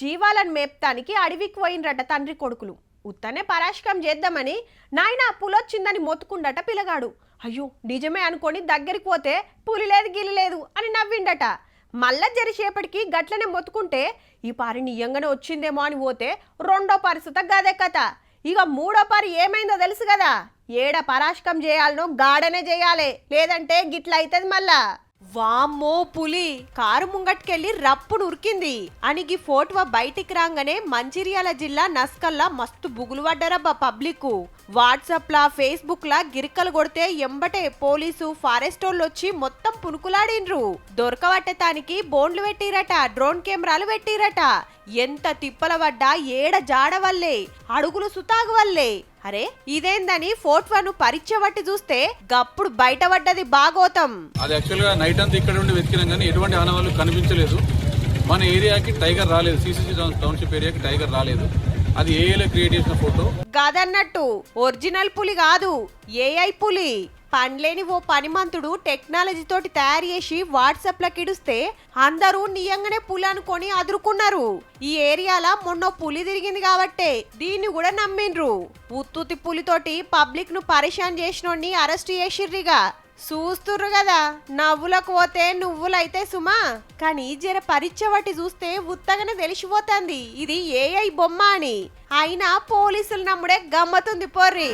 జీవాలను మేప్తానికి అడవికి పోయినరట తండ్రి కొడుకులు. ఉత్తనే పరాశకం చేద్దామని నాయన పులొచ్చిందని మొత్తుకుండట పిల్లగాడు. అయ్యో నిజమే అనుకొని దగ్గరికి పోతే పులి లేదు గిలి లేదు అని నవ్విండట. మళ్ళా జరిసేపటికి గట్లనే మొత్తుకుంటే ఈ పారి నియంగానే వచ్చిందేమో అని పోతే రెండో పరిస్థితి గదే కథ. ఇక మూడో పారి ఏమైందో తెలుసు కదా, ఏడ పరాశకం చేయాలనో గాడనే చేయాలి, లేదంటే గిట్ల అవుతుంది మళ్ళా. వామ్మో పులి కారు ముంగట్కెళ్ళి రప్పును ఉరికింది అని గీ ఫోటో బయటికి రాగానే మంచిర్యాల జిల్లా నస్కల్లా మస్తు బుగులు పడ్డారబ్బా పబ్లిక్. వాట్సాప్ లా ఫేస్బుక్ లా గిరికలు కొడితే ఎంబటే పోలీసు ఫారెస్ట్ వాళ్ళు వచ్చి మొత్తం పునుకులాడిండ్రు. దొరకబట్టేతానికి బోన్లు పెట్టిరట, డ్రోన్ కెమెరాలు పెట్టిరట. ఎంత తిప్పల పడ్డా ఏడ జాడ వల్లే, అడుగులు సుతాగు వల్లే. అరే ఇదేందని ఫోటోను పరీక్ష బట్టి చూస్తే గప్పుడు బయటపడ్డది భాగోతం. అది యాక్చువల్ గా నైట్ అంతా ఇక్కడ ఉండి వెతికినాం కానీ ఎటువంటి ఆనవాళ్ళు కనిపించలేదు. మన ఏరియాకి టైగర్ రాలేదు, సిసిసి టౌన్షిప్ ఏరియాకి టైగర్ రాలేదు. అది ఏఐలో క్రియేట్ చేసిన ఫోటో కాదన్నట్టు ఒరిజినల్ పులి కాదు, ఏఐ పులి. పండ్లేని ఓ పనిమంతుడు టెక్నాలజీ తోటి తయారు చేసి వాట్సాప్ లకు ఇడిస్తే అందరూ నియంగానే పులి అనుకొని అదురుకున్నారు. ఈ ఏరియాలో మొన్న పులి తిరిగింది కాబట్టే దీన్ని కూడా నమ్మిండ్రు. ఉత్తుతి పులితోటి పబ్లిక్ ను పరిశాన్ చేసినోడిని అరెస్ట్ చేసిర్రిగా. చూస్తుర్రు కదా, నవ్వులకు పోతే నువ్వులైతే సుమా. కానీ జర పరీక్ష బట్టి చూస్తే ఉత్తగానే తెలిసిపోతుంది ఇది ఏఐ బొమ్మ అని. అయినా పోలీసులు నమ్ముడే గమ్మతుంది పోర్రి.